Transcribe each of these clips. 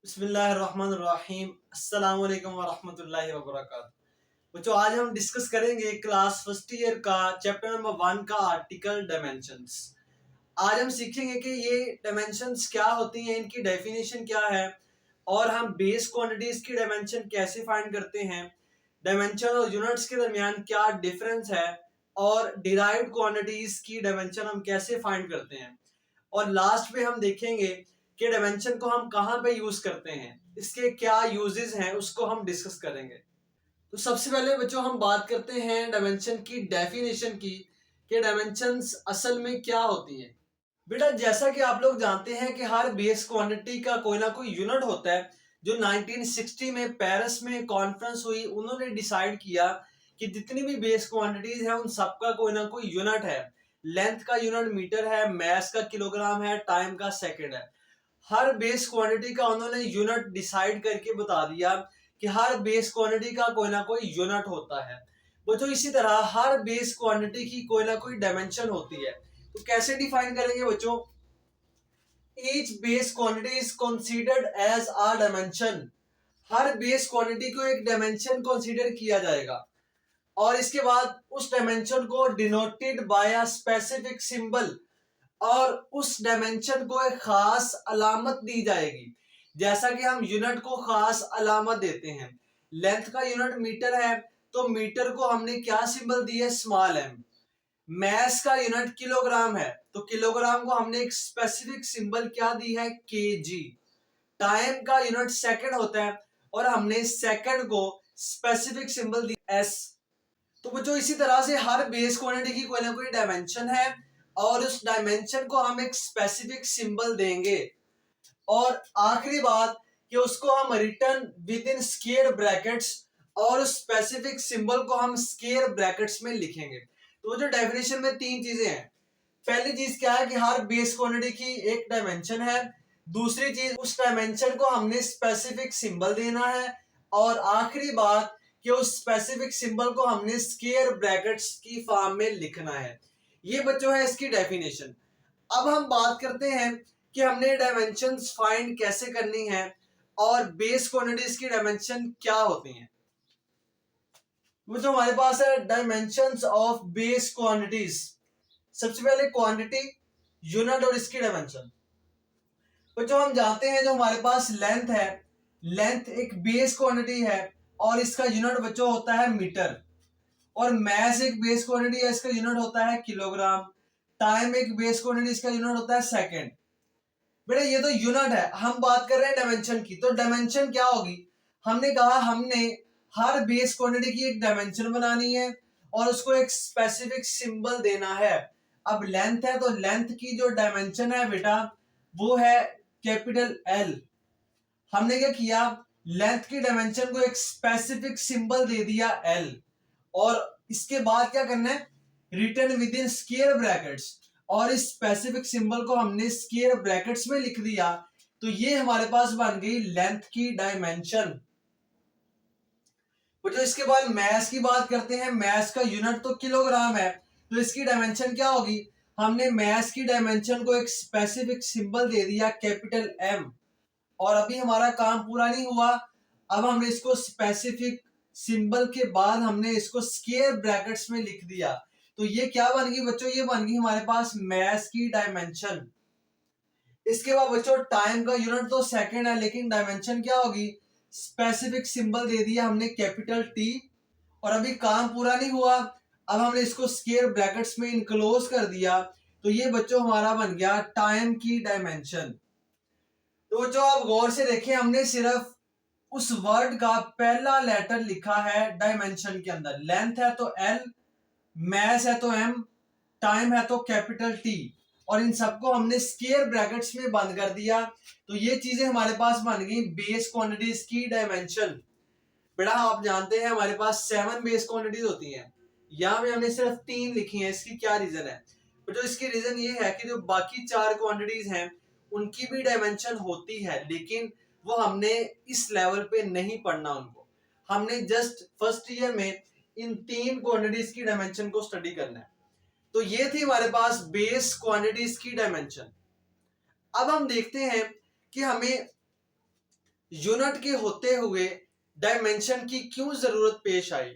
बिस्मिल्लाहिर्रहमानिर्रहीम अस्सलाम वालेकुम वरहमतुल्लाहि वबरकातुहू। बच्चों, आज हम डिस्कस करेंगे क्लास फर्स्ट ईयर का चैप्टर नंबर 1 का आर्टिकल डायमेंशंस। आज हम सीखेंगे कि ये डायमेंशंस क्या होती हैं, इनकी डेफिनेशन क्या है और हम बेस क्वांटिटीज की डायमेंशन कैसे फाइंड करते हैं, डायमेंशन और यूनिट्स के दरमियान क्या डिफरेंस है और डिराइव्ड क्वांटिटीज की डायमेंशन हम कैसे फाइंड करते हैं, और लास्ट में हम देखेंगे कि डायमेंशन को हम कहां पे यूज करते हैं, इसके क्या यूजेस हैं उसको हम डिस्कस करेंगे। तो सबसे पहले बच्चों हम बात करते हैं डायमेंशन की डेफिनेशन की कि डायमेंशंस असल में क्या होती हैं। बेटा, जैसा कि आप लोग जानते हैं कि हर बेस क्वांटिटी का कोई ना कोई यूनिट होता है। जो 1960 में पेरिस में कॉन्फ्रेंस हुई, उन्होंने डिसाइड किया कि जितनी भी बेस क्वांटिटीज हैं उन सबका कोई ना कोई यूनिट है। लेंथ का यूनिट मीटर है, मास का किलोग्राम है, टाइम का सेकंड है। हर बेस क्वांटिटी का उन्होंने यूनिट डिसाइड करके बता दिया कि हर बेस क्वांटिटी का कोई ना कोई यूनिट होता है। बच्चों, इसी तरह हर बेस क्वांटिटी की कोई ना कोई डायमेंशन होती है। तो कैसे डिफाइन करेंगे बच्चों? Each base quantity is considered as a dimension. हर बेस क्वांटिटी को एक डायमेंशन कंसीडर किया जाएगा और इसके बाद उस डायमेंशन को denoted by a specific symbol, और उस डायमेंशन को एक खास अलामत दी जाएगी। जैसा कि हम यूनिट को खास अलामत देते हैं। लेंथ का यूनिट मीटर है तो मीटर को हमने क्या सिंबल दी है? Small M. मास का यूनिट किलोग्राम है तो किलोग्राम को हमने एक स्पेसिफिक सिंबल क्या दी है? केजी। टाइम का यूनिट सेकंड होता है और हमने सेकंड को स्पेसिफिक सिंबल दी एस। तो बच्चों, इसी तरह से हर बेस क्वांटिटी की कोई ना कोई डायमेंशन है और उस डायमेंशन को हम एक स्पेसिफिक सिंबल देंगे। और आखिरी बात कि उसको हम return with in square brackets, और उस स्पेसिफिक सिंबल को हम स्क्वायर ब्रैकेट्स में लिखेंगे। तो जो डेफिनेशन में तीन चीजें हैं। पहली चीज क्या है कि हर बेस क्वांटिटी की एक डायमेंशन है। दूसरी चीज, उस डायमेंशन को हमने स्पेसिफिक सिंबल देना है। और आखिरी बात कि उस स्पेसिफिक सिंबल को हमने स्क्वायर ब्रैकेट्स की फॉर्म में लिखना है। ये बच्चों है इसकी डेफिनेशन। अब हम बात करते हैं कि हमने डायमेंशंस फाइंड कैसे करनी है और बेस क्वांटिटीज की डायमेंशन क्या होती हैं। वो जो हमारे पास है डायमेंशंस ऑफ बेस क्वांटिटीज। सबसे पहले क्वांटिटी, यूनिट और इसकी डायमेंशन। तो जो हम जानते हैं, जो हमारे पास लेंथ है, लेंथ एक बेस क्वांटिटी है और इसका यूनिट बच्चों होता है मीटर। और मास एक बेस क्वांटिटी है, इसका यूनिट होता है किलोग्राम। टाइम एक बेस क्वांटिटी, इसका यूनिट होता है सेकंड। बेटा, ये तो यूनिट है, हम बात कर रहे हैं डायमेंशन की। तो डायमेंशन क्या होगी? हमने कहा हमने हर बेस क्वांटिटी की एक डायमेंशन बनानी है और उसको एक स्पेसिफिक सिंबल देना है। अब लेंथ है तो लेंथ की जो डायमेंशन है बेटा वो है कैपिटल एल। हमने क्या किया? लेंथ की डायमेंशन को एक स्पेसिफिक सिंबल दे दिया एल। और इसके बाद क्या करना है? Return with in square brackets, और इस स्पेसिफिक सिंबल को हमने स्क्वायर ब्रैकेट्स में लिख दिया। तो ये हमारे पास बन गई लेंथ की डायमेंशन। तो इसके बाद मास की बात करते हैं। मास का यूनिट तो किलोग्राम है, तो इसकी डायमेंशन क्या होगी? हमने मास की डायमेंशन को एक स्पेसिफिक सिंबल दे दिया कैपिटल एम। और अभी हमारा काम पूरा नहीं हुआ। अब हमने इसको स्पेसिफिक सिंबल के बाद हमने इसको स्क्वायर ब्रैकेट्स में लिख दिया। तो ये क्या बन गई बच्चों? ये बन गई हमारे पास मास की डायमेंशन। इसके बाद बच्चों, टाइम का यूनिट तो सेकंड है, लेकिन डायमेंशन क्या होगी? स्पेसिफिक सिंबल दे दिया हमने कैपिटल टी। और अभी काम पूरा नहीं हुआ। अब हमने इसको स्क्वायर ब्रैकेट्स में इनक्लोज कर दिया। तो ये बच्चों हमारा बन गया टाइम की डायमेंशन। तो जो आप गौर से देखें, हमने सिर्फ उस वर्ड का पहला लेटर लिखा है डायमेंशन के अंदर। लेंथ है तो एल, मास है तो एम, टाइम है तो कैपिटल टी, और इन सबको हमने स्क्वायर ब्रैकेट्स में बंद कर दिया। तो ये चीजें हमारे पास बन गई बेस क्वांटिटीज की डायमेंशन। बेटा, आप जानते हैं हमारे पास 7 बेस क्वांटिटीज होती हैं, यहाँ पे हमने सिर्फ 3 लिखी हैं। इसकी क्या रीजन है? तो जो इसकी रीजन ये है कि जो बाकी 4 क्वांटिटीज हैं उनकी भी डायमेंशन होती है, लेकिन वो हमने इस लेवल पे नहीं पढ़ना उनको। हमने जस्ट फर्स्ट ईयर में इन 3 क्वांटिटीज की डायमेंशन को स्टडी करना है। तो ये थी हमारे पास बेस क्वांटिटीज की डायमेंशन। अब हम देखते हैं कि हमें यूनिट के होते हुए डायमेंशन की क्यों जरूरत पेश आई।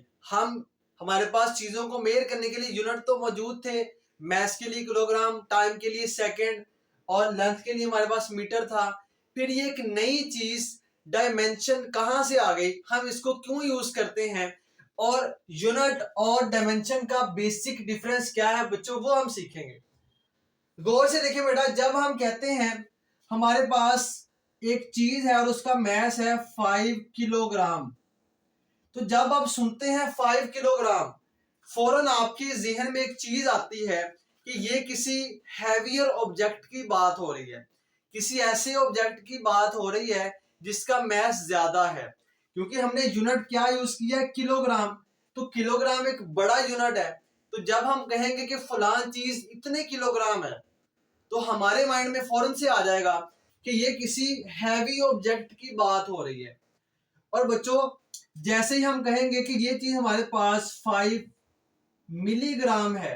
हमारे पास चीजों को मेयर करने के लिए यूनिट तो मौजूद थे, मैस के लिए किलोग्राम, टाइम के लिए सेकंड और लेंथ के लिए हमारे पास मीटर था। फिर ये एक नई चीज डायमेंशन कहां से आ गई, हम इसको क्यों यूज करते हैं, और यूनिट और डायमेंशन का बेसिक डिफरेंस क्या है बच्चों, वो हम सीखेंगे। गौर से देखिए बेटा, जब हम कहते हैं हमारे पास एक चीज है और उसका मैस है 5 किलोग्राम, तो जब आप सुनते हैं 5 किलोग्राम, फौरन आपके जहन में एक चीज आती है कि ये किसी हैवियर ऑब्जेक्ट की बात हो रही है, किसी ऐसे ऑब्जेक्ट की बात हो रही है जिसका मैस ज्यादा है। क्योंकि हमने यूनिट क्या यूज किया है, किलोग्राम, तो किलोग्राम एक बड़ा यूनिट है। तो जब हम कहेंगे कि फलान चीज इतने किलोग्राम है, तो हमारे माइंड में फौरन से आ जाएगा कि ये किसी हैवी ऑब्जेक्ट की बात हो रही है। और बच्चों, जैसे ही हम कहेंगे कि ये चीज हमारे पास 5 मिलीग्राम है,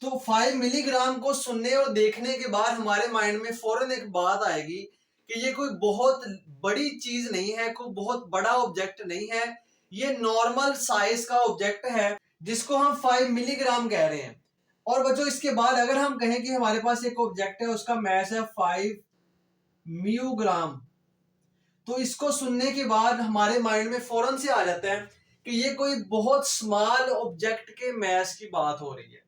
तो 5 मिलीग्राम को सुनने और देखने के बाद हमारे माइंड में फौरन एक बात आएगी कि ये कोई बहुत बड़ी चीज नहीं है, कोई बहुत बड़ा ऑब्जेक्ट नहीं है, ये नॉर्मल साइज का ऑब्जेक्ट है जिसको हम 5 मिलीग्राम कह रहे हैं। और बच्चों, इसके बाद अगर हम कहें कि हमारे पास एक ऑब्जेक्ट है, उसका मैस है 5 म्यूग्राम, तो इसको सुनने के बाद हमारे माइंड में फौरन से आ जाता है कि ये कोई बहुत स्मॉल ऑब्जेक्ट के मैस की बात हो रही है।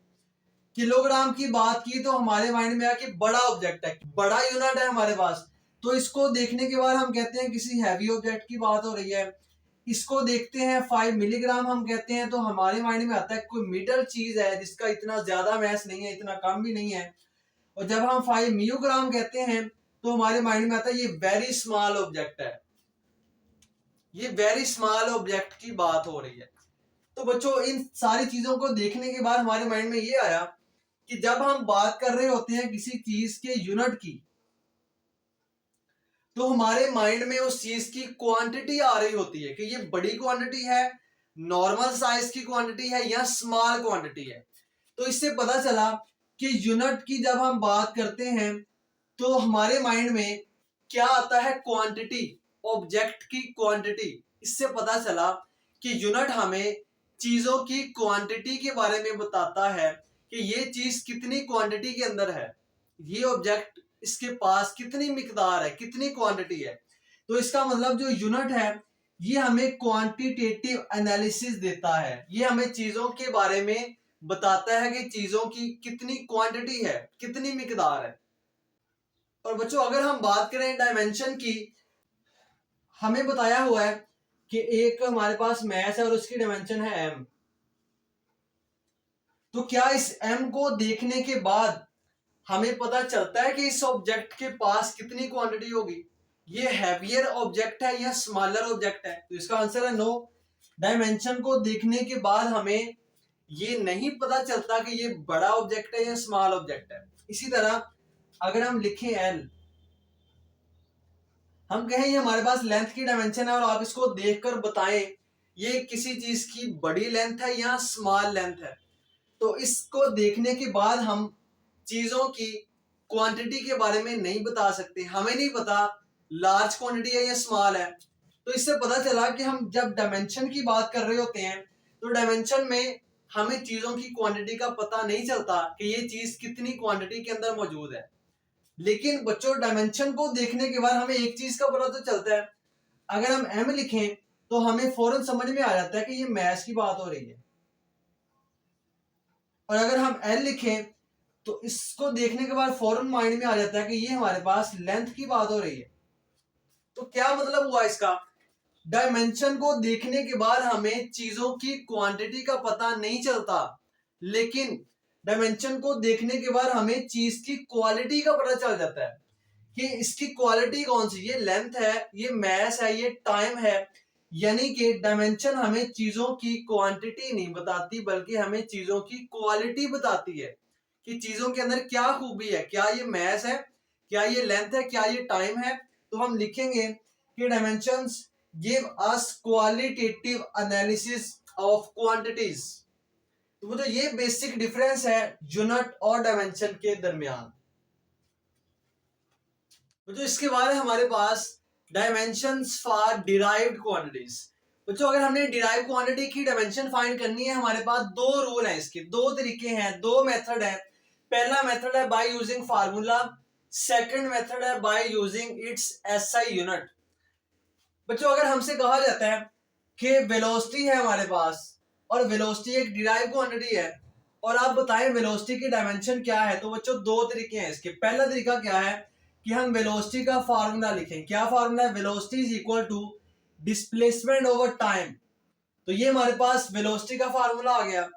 किलोग्राम की बात की तो हमारे माइंड में आया कि बड़ा ऑब्जेक्ट है, बड़ा यूनिट है हमारे पास, तो इसको देखने के बाद हम कहते हैं किसी हैवी ऑब्जेक्ट की बात हो रही है। इसको देखते हैं 5 मिलीग्राम हम कहते हैं, तो हमारे माइंड में आता है कोई मिडल चीज है जिसका इतना ज्यादा मैस नहीं है, इतना कम भी नहीं है। और जब हम 5 म्यूग्राम कहते हैं तो हमारे माइंड में आता है ये वेरी स्मॉल ऑब्जेक्ट है, ये वेरी स्मॉल ऑब्जेक्ट की बात हो रही है। तो बच्चों, इन सारी चीजों को देखने के बाद हमारे माइंड में ये आया कि जब हम बात कर रहे होते हैं किसी चीज के यूनिट की, तो हमारे माइंड में उस चीज की क्वांटिटी आ रही होती है कि ये बड़ी क्वांटिटी है, नॉर्मल साइज की क्वांटिटी है या स्मॉल क्वांटिटी है। तो इससे पता चला कि यूनिट की जब हम बात करते हैं तो हमारे माइंड में क्या आता है, क्वांटिटी, ऑब्जेक्ट की क्वांटिटी। इससे पता चला कि यूनिट हमें चीजों की क्वांटिटी के बारे में बताता है कि ये चीज कितनी क्वांटिटी के अंदर है, ये ऑब्जेक्ट इसके पास कितनी मिकदार है, कितनी क्वांटिटी है। तो इसका मतलब जो यूनिट है ये हमें क्वांटिटेटिव एनालिसिस देता है, ये हमें चीजों के बारे में बताता है कि चीजों की कितनी क्वांटिटी है, कितनी मिकदार है। और बच्चों, अगर हम बात करें डायमेंशन की, हमें बताया हुआ है कि एक हमारे पास मैस है और उसकी डायमेंशन है m। तो क्या इस m को देखने के बाद हमें पता चलता है कि इस ऑब्जेक्ट के पास कितनी क्वांटिटी होगी, ये हैवियर ऑब्जेक्ट है या स्मॉलर ऑब्जेक्ट है? तो इसका आंसर है नो। डायमेंशन को देखने के बाद हमें ये नहीं पता चलता कि ये बड़ा ऑब्जेक्ट है या स्मॉल ऑब्जेक्ट है। इसी तरह अगर हम लिखें l, हम कहें ये हमारे पास लेंथ की डायमेंशन है और आप इसको देखकर बताएं ये किसी चीज की बड़ी लेंथ है या स्मॉल लेंथ है। तो इसको देखने के बाद हम चीजों की क्वांटिटी के बारे में नहीं बता सकते, हमें नहीं पता लार्ज क्वांटिटी है या स्मॉल है। तो इससे पता चला कि हम जब डायमेंशन की बात कर रहे होते हैं तो डायमेंशन में हमें चीजों की क्वांटिटी का पता नहीं चलता कि ये चीज कितनी क्वांटिटी के अंदर मौजूद है। लेकिन बच्चों, डायमेंशन को देखने के बाद हमें एक चीज का पता तो चलता है, अगर हम m लिखें तो हमें फौरन समझ में आ जाता है कि ये मैस की बात हो रही है, और अगर हम l लिखें तो इसको देखने के बाद फौरन माइंड में आ जाता है कि ये हमारे पास लेंथ की बात हो रही है। तो क्या मतलब हुआ इसका, डायमेंशन को देखने के बाद हमें चीजों की क्वांटिटी का पता नहीं चलता, लेकिन डायमेंशन को देखने के बाद हमें चीज की क्वालिटी का पता चल जाता है कि इसकी क्वालिटी कौन सी, ये लेंथ है, ये मैस है, ये टाइम है। यानी कि डायमेंशन हमें चीजों की क्वांटिटी नहीं बताती बल्कि हमें चीजों की क्वालिटी बताती है कि चीजों के अंदर क्या खूबी है, क्या ये मैस है, क्या ये लेंथ है, क्या ये टाइम है। तो हम लिखेंगे कि dimensions give us qualitative analysis of quantities. तो मतलब ये बेसिक डिफरेंस है यूनिट और डायमेंशन के दरमियान। तो इसके बाद है हमारे पास डायमेंशंस फॉर डिराइव्ड क्वांटिटीज। बच्चों अगर हमने डिराइव क्वांटिटी की डायमेंशन फाइंड करनी है, हमारे पास दो रूल हैं, इसके दो तरीके हैं, दो मेथड है। पहला मेथड है by using formula, second method है by using its SI unit. बच्चों अगर हमसे कहा जाता है कि वेलोसिटी है हमारे पास और वेलोसिटी एक डिराइव क्वांटिटी है और आप बताएं वेलोसिटी की डायमेंशन क्या है, तो बच्चों दो तरीके हैं इसके। पहला तरीका क्या है कि हम वेलोसिटी का फार्मूला लिखें। क्या फार्मूला है? Velocity is equal to displacement over time. तो ये हमारे पास वेलोसिटी का फार्मूला आ गया।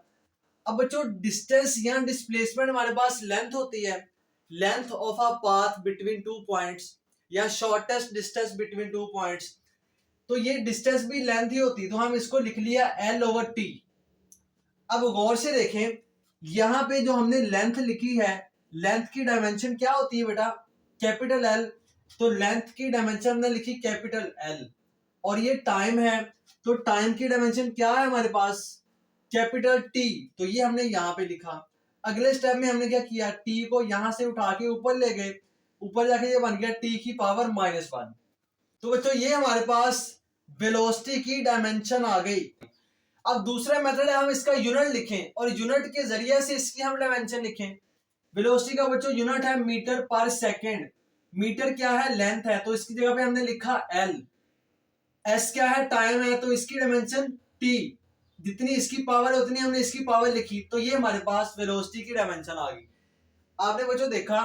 अब बच्चों डिस्टेंस या डिस्प्लेसमेंट हमारे पास लेंथ होती है, length of a path between two points या shortest distance between two points. तो ये डिस्टेंस भी लेंथ ही होती है, तो हम इसको लिख लिया L ओवर टी। अब गौर से देखें, यहां पे जो हमने लेंथ लिखी है, लेंथ की डायमेंशन क्या होती है बेटा? Capital L। तो लेंथ की डायमेंशन हमने लिखी कैपिटल L। और ये टाइम है, तो टाइम की डायमेंशन क्या है हमारे पास? Capital T। तो ये हमने यहाँ पे लिखा। अगले स्टेप में हमने क्या किया? T को यहां से उठा के ऊपर ले गए, ऊपर जाके ये बन गया T की पावर -1। तो बच्चों ये हमारे पास वेलोसिटी की डायमेंशन आ गई। अब दूसरा मेथड है हम इसका यूनिट लिखें और यूनिट के जरिए से इसकी हम डायमेंशन लिखें। वेलोसिटी का बच्चों यूनिट है मीटर पर सेकंड। मीटर क्या है? लेंथ है, तो इसकी जगह पे हमने लिखा L। S क्या है? टाइम है, तो इसकी डायमेंशन T। जितनी इसकी पावर है उतनी हमने इसकी पावर लिखी, तो ये हमारे पास वेलोसिटी की डायमेंशन आ गई। आपने बच्चों देखा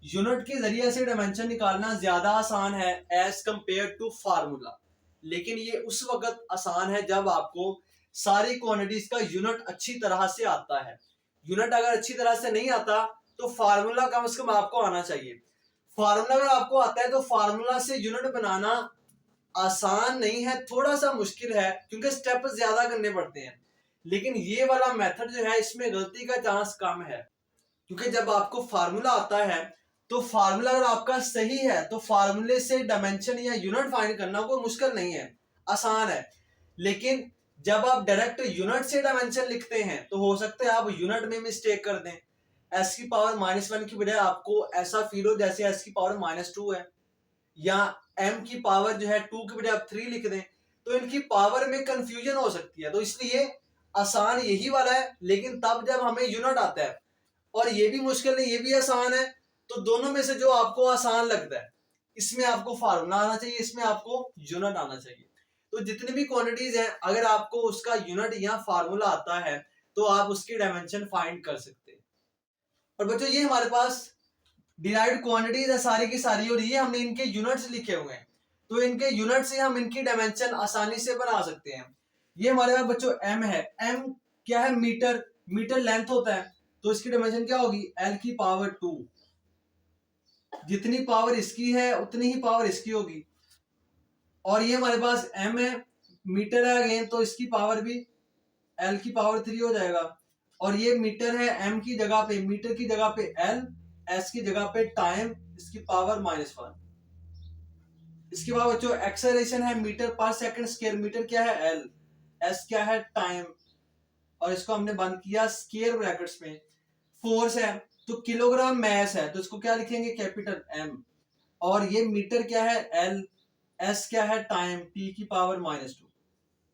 यूनिट के जरिए से डायमेंशन निकालना ज्यादा आसान है एज कंपेयर टू फार्मूला, लेकिन ये उस वक्त आसान है जब आपको सारी क्वांटिटीज का यूनिट अच्छी तरह से आता है। यूनिट अगर अच्छी तरह से नहीं आता तो फार्मूला कम से कम आपको आना चाहिए। फार्मूला अगर आपको आता है तो फार्मूला से यूनिट बनाना आसान नहीं है, थोड़ा सा मुश्किल है क्योंकि स्टेप ज्यादा करने पड़ते हैं। लेकिन ये वाला मेथड जो है इसमें गलती का चांस कम है, क्योंकि जब आपको फार्मूला आता है तो फार्मूला अगर आपका सही है तो फार्मूले से डायमेंशन या यूनिट फाइंड करना कोई मुश्किल नहीं है, आसान है। लेकिन जब आप डायरेक्ट यूनिट से डायमेंशन लिखते हैं तो हो सकता है आप यूनिट में मिस्टेक कर दें। s की पावर -1 की बजाय आपको ऐसा फील हो जैसे s की पावर -2 है, या m की पावर जो है 2 की बजाय आप 3 लिख दें, तो इनकी पावर में कंफ्यूजन हो सकती है। तो इसलिए आसान यही वाला है, लेकिन तब जब हमें यूनिट आता है और ये भी मुश्किल नहीं, ये भी आसान है, तो दोनों में से जो आपको आसान लगता है इसमें आपको फार्मूला आना चाहिए, इसमें आपको यूनिट आना चाहिए। तो जितनी भी क्वांटिटीज हैं अगर आपको उसका यूनिट या फार्मूला आता है तो आप उसकी डायमेंशन फाइंड कर सकते हैं। और बच्चों ये हमारे पास डिराइव्ड क्वांटिटीज है सारी की सारी, और ये हमने इनके यूनिट्स लिखे हुए हैं, तो इनके यूनिट से हम इनकी डायमेंशन आसानी से बना सकते हैं। ये हमारे पास बच्चों m है। m क्या है? मीटर। मीटर लेंथ होता है, तो इसकी डायमेंशन क्या होगी? L की पावर 2। जितनी पावर इसकी है उतनी ही पावर इसकी होगी। और ये हमारे पास m है, मीटर है अगेन, तो इसकी पावर भी L की पावर 3 हो जाएगा। और ये मीटर है, m की जगह पे, मीटर की जगह पे L, S की जगह पे टाइम, इसकी पावर -1। इसके बाद बच्चों एक्सेलरेशन है मीटर पर सेकंड स्क्वायर। मीटर क्या है? L, S क्या है? टाइम, और इसको हमने बंद किया स्क्वायर ब्रैकेट्स में। फोर्स है तो किलोग्राम मैस है, तो इसको क्या लिखेंगे? Capital M। और ये मीटर क्या है? L, S क्या है? टाइम, T की पावर -2।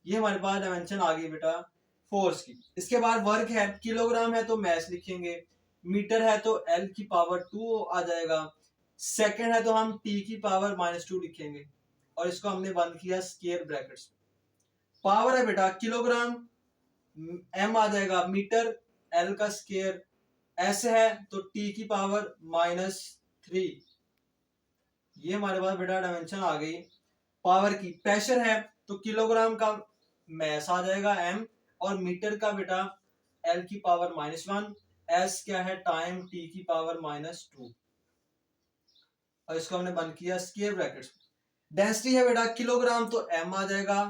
ये हमारे पास डायमेंशन आ गई बेटा फोर्स की। इसके बाद वर्क है, किलोग्राम है तो मैस लिखेंगे, मीटर है तो L की पावर 2 आ जाएगा, सेकंड है तो हम T की पावर -2 लिखेंगे, और इसको हमने बंद किया स्क्वायर ब्रैकेट्स में। पावर है बेटा किलोग्राम, M आ जाएगा, मीटर L का स्क्वायर, S है तो T की पावर -3। ये हमारे पास बेटा डायमेंशन आ गई पावर की। प्रेशर है तो किलोग्राम का मैस आ जाएगा M, और मीटर का बेटा L की पावर -1, S क्या है? टाइम, T की पावर -2, और इसको हमने बंद किया स्क्वायर ब्रैकेट्स। डेंसिटी है बेटा किलोग्राम तो M आ जाएगा,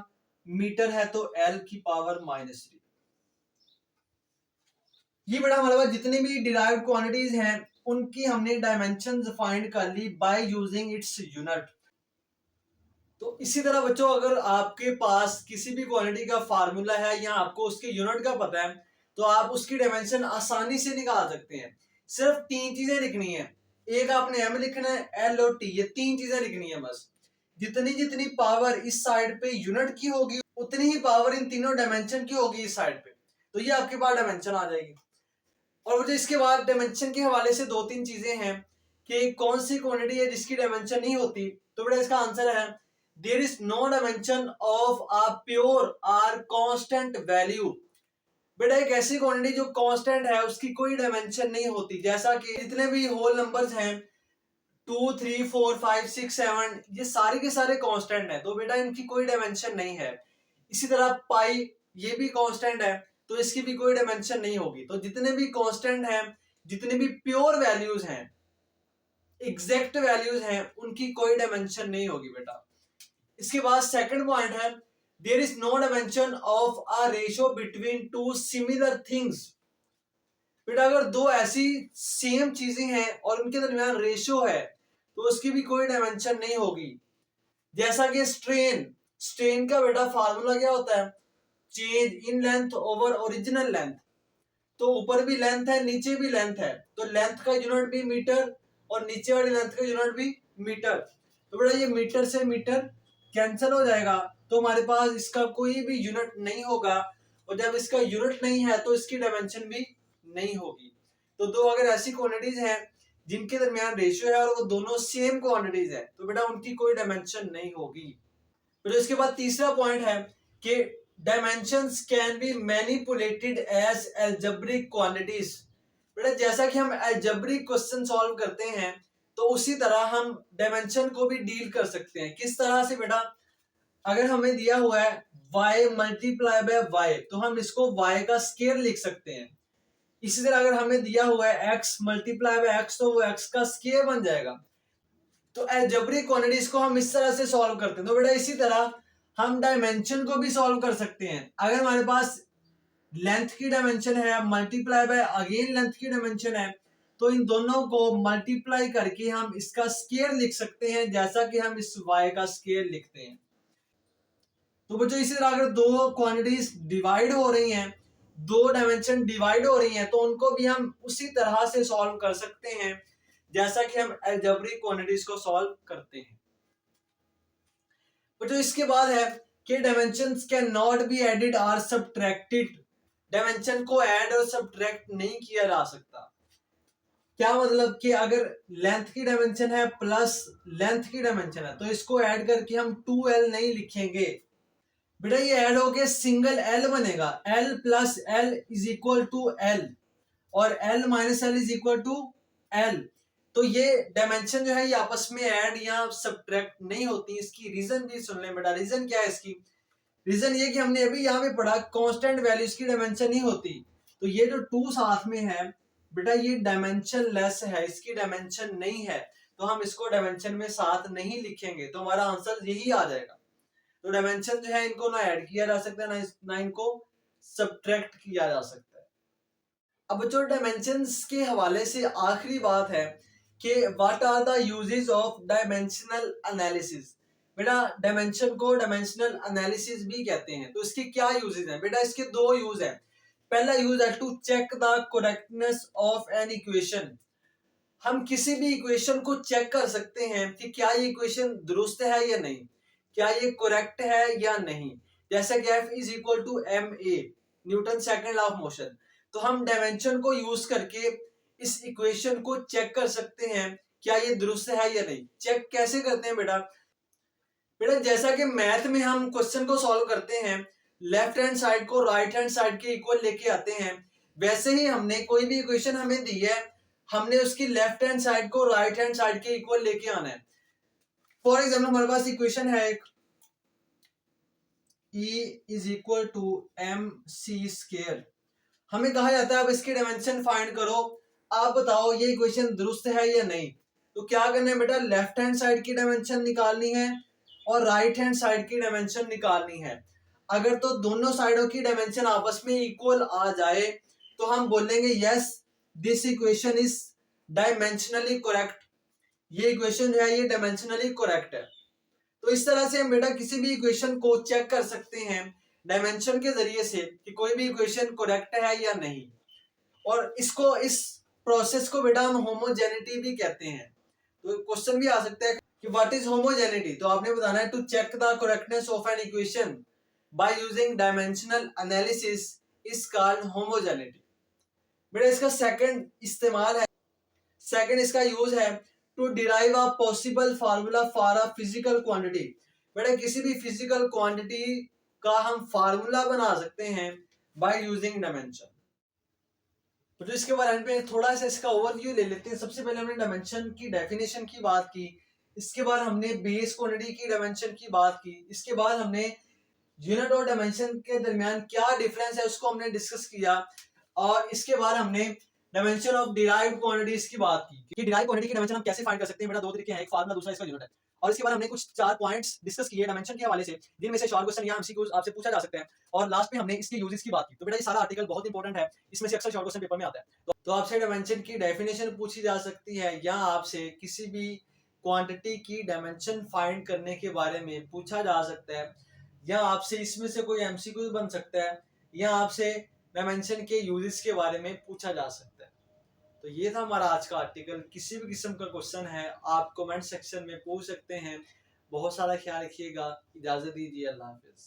मीटर है तो L की पावर -3। ये बेटा हमारे पास जितनी भी डिराइव्ड क्वांटिटीज हैं उनकी हमने डायमेंशंस फाइंड कर ली बाय यूजिंग इट्स यूनिट। तो इसी तरह बच्चों अगर आपके पास किसी भी क्वांटिटी का फार्मूला है या आपको उसके यूनिट का पता है तो आप उसकी डायमेंशन आसानी से निकाल सकते हैं। सिर्फ 3 चीजें लिखनी है। एक आपने एम लिखना है, एल और टी, ये तीन चीजें लिखनी है बस। जितनी जितनी पावर इस साइड पे यूनिट की होगी उतनी ही पावर इन तीनों डायमेंशन की होगी इस साइड पे, तो ये आपके पास डायमेंशन आ जाएगी। और मुझे इसके बाद डायमेंशन के हवाले से दो तीन चीजें हैं कि कौन सी क्वांटिटी है जिसकी डायमेंशन नहीं होती, तो बेटा इसका आंसर है there is no dimension of a pure or constant value. बेटा एक ऐसी क्वांटिटी जो कांस्टेंट है उसकी कोई डायमेंशन नहीं होती, जैसा कि जितने भी होल नंबर्स हैं 2 3 4 5 6 7 ये सारे के सारे कांस्टेंट है, तो बेटा इनकी कोई डायमेंशन नहीं है। इसी तरह पाई ये भी कांस्टेंट है, तो इसकी भी कोई डायमेंशन नहीं होगी। तो जितने भी कांस्टेंट हैं, जितने भी प्योर वैल्यूज हैं, एग्जैक्ट वैल्यूज हैं, उनकी कोई डायमेंशन नहीं होगी बेटा। इसके बाद सेकंड पॉइंट है there is no dimension of a ratio between two similar things. बेटा अगर दो ऐसी सेम चीजें हैं और उनके दरमियान रेशियो है तो उसकी भी कोई डायमेंशन नहीं होगी। जैसा कि स्ट्रेन, स्ट्रेन का बेटा फार्मूला क्या होता है, change in length over original length. तो ऊपर भी लेंथ है नीचे भी लेंथ है, तो लेंथ का यूनिट भी मीटर और नीचे वाली लेंथ का यूनिट भी मीटर। तो बेटा ये मीटर से मीटर कैंसिल हो जाएगा, तो हमारे पास इसका कोई भी यूनिट नहीं होगा, और जब इसका यूनिट नहीं है तो इसकी डायमेंशन भी नहीं होगी। तो दो अगर ऐसी क्वांटिटीज हैं जिनके दरमियान रेशियो है और वो दोनों सेम क्वांटिटीज है, तो बेटा उनकी कोई डायमेंशन नहीं होगी। फिर इसके बाद तीसरा पॉइंट है कि dimensions can be manipulated as algebraic quantities. बेटा जैसा कि हम अलजेब्रिक क्वेश्चन सॉल्व करते हैं तो उसी तरह हम डायमेंशन को भी डील कर सकते हैं। किस तरह से बेटा, अगर हमें दिया हुआ है y मल्टीप्लाई बाय y, तो हम इसको y का स्केयर लिख सकते हैं। इसी तरह अगर हमें दिया हुआ है x मल्टीप्लाई बाय x, तो वो x का स्केयर बन जाएगा। तो अलजेब्रिक क्वांटिटीज को हम इस तरह से सॉल्व करते हैं। तो बेटा इसी तरह हम डायमेंशन को भी सॉल्व कर सकते हैं। अगर हमारे पास लेंथ की डायमेंशन है मल्टीप्लाई बाय अगेन लेंथ की डायमेंशन है, तो इन दोनों को मल्टीप्लाई करके हम इसका स्केयर लिख सकते हैं, जैसा कि हम इस y का स्केयर लिखते हैं। तो बच्चों इसी तरह अगर दो क्वांटिटीज डिवाइड हो रही हैं, दो डायमेंशन डिवाइड हो रही हैं, तो उनको भी हम उसी तरह से सॉल्व कर सकते हैं जैसा कि हम अलजेब्रिक क्वांटिटीज को सॉल्व करते हैं। बच्चों इसके बाद है कि dimensions can not be added और सबट्रैक्टेड। डायमेंशन को ऐड और सबट्रैक्ट नहीं किया जा सकता। क्या मतलब कि अगर लेंथ की डायमेंशन है प्लस लेंथ की डायमेंशन है, तो इसको ऐड करके हम 2l नहीं लिखेंगे। बेटा ये ऐड होके सिंगल l बनेगा, l plus l is equal to l और l minus l is equal to l। तो ये डायमेंशन जो है ये आपस में ऐड या सबट्रैक्ट नहीं होती। इसकी रीजन भी सुन लें बेटा। रीजन क्या है इसकी, रीजन ये कि हमने अभी यहाँ पे पढ़ा कांस्टेंट वैल्यूज की डायमेंशन नहीं होती। तो ये जो 2 साथ में है बेटा ये डायमेंशन लेस है, इसकी डायमेंशन नहीं है, तो हम इसको डायमेंशन में साथ नहीं लिखेंगे, तो हमारा आंसर यही आ जाएगा। तो डायमेंशन जो है इनको ना ऐड किया जा सकता है ना इनको सबट्रैक्ट किया जा सकता है। अब जो डायमेंशंस के हवाले से आखिरी बात है कि what are the uses of dimensional analysis. बेटा डायमेंशन को डायमेंशनल एनालिसिस भी कहते हैं, तो इसके क्या यूजेस हैं बेटा, इसके दो यूज हैं। पहला यूज है to check the correctness of an equation. हम किसी भी इक्वेशन को चेक कर सकते हैं कि क्या ये इक्वेशन दुरुस्त है या नहीं, क्या ये करेक्ट है या नहीं। जैसे कि F is equal to ma, Newton second law of motion. तो हम डायमेंशन को यूज करके इस इक्वेशन को चेक कर सकते हैं क्या ये दुरुस्त है या नहीं। चेक कैसे करते हैं बेटा, बेटा जैसा कि मैथ में हम क्वेश्चन को सॉल्व करते हैं लेफ्ट हैंड साइड को राइट हैंड साइड के इक्वल लेके आते हैं, वैसे ही हमने कोई भी इक्वेशन हमें दी है हमने उसकी लेफ्ट हैंड साइड को राइट हैंड साइड के इक्वल लेके आना है। फॉर एग्जाम्पल हमारे पास इक्वेशन है एक E is equal to mc square. हमें कहा जाता है अब इसकी डायमेंशन फाइंड करो, आप बताओ ये इक्वेशन दुरुस्त है या नहीं। तो क्या करना है बेटा, लेफ्ट हैंड साइड की डायमेंशन निकालनी है और राइट हैंड साइड की डायमेंशन निकालनी है। अगर तो दोनों साइडों की डायमेंशन आपस में इक्वल आ जाए तो हम बोलेंगे yes this equation is dimensionally correct. ये इक्वेशन जो है ये डायमेंशनली करेक्ट है। तो इस तरह से हम बेटा किसी भी इक्वेशन को चेक कर सकते हैं डायमेंशन के जरिए से कि कोई भी इक्वेशन करेक्ट है या नहीं। और इसको इस प्रोसेस को बेटा हम होमोजेनिटी भी कहते हैं। तो क्वेश्चन भी आ सकता है कि व्हाट इज होमोजेनिटी, तो आपने बताना है to check the correctness of an equation by using dimensional analysis is called homogeneity. बेटा इसका सेकंड इस्तेमाल है, सेकंड इसका यूज है to derive a possible formula for a physical quantity. बेटा किसी भी फिजिकल क्वांटिटी का हम फार्मूला बना सकते हैं बाय यूजिंग डायमेंशन। तो जो इसके बारे में थोड़ा सा इसका ओवरव्यू ले लेते हैं। सबसे पहले हमने डायमेंशन की डेफिनेशन की बात की, इसके बाद हमने बेस क्वांटिटी की डायमेंशन की बात की, इसके बाद हमने यूनिट और डायमेंशन के दरमियान क्या डिफरेंस है उसको हमने डिस्कस किया, और इसके बाद हमने डायमेंशन ऑफ डिराइव्ड क्वांटिटीज की बात की कि डिराइव्ड क्वांटिटी की डायमेंशन हम कैसे फाइंड कर सकते हैं। बेटा दो तरीके हैं, एक फार्मूला, दूसरा इसका यूनिट है। और इसके बाद हमने कुछ 4 पॉइंट्स डिस्कस किए डायमेंशन के हवाले से, जिनमें से शॉर्ट क्वेश्चन या एमसीक्यूज आपसे पूछा जा सकता है। और लास्ट में हमने इसके यूजेस की बात की। तो बेटा ये सारा आर्टिकल बहुत इंपॉर्टेंट है, इसमें से अक्सर शॉर्ट क्वेश्चन पेपर में आता है। तो आपसे डायमेंशन की डेफिनेशन पूछी जा सकती है, या आपसे किसी भी क्वांटिटी की डायमेंशन फाइंड करने के बारे में पूछा जा सकता है, या आपसे इसमें से कोई एमसीक्यू बन सकता है, या आपसे डायमेंशन के यूजेस के बारे में पूछा जा सकता है। तो ये था हमारा आज का आर्टिकल। किसी भी किस्म का क्वेश्चन है आप कमेंट सेक्शन में पूछ सकते हैं। बहुत सारा ख्याल रखिएगा। इजाजत दीजिए। अल्लाह हाफिज।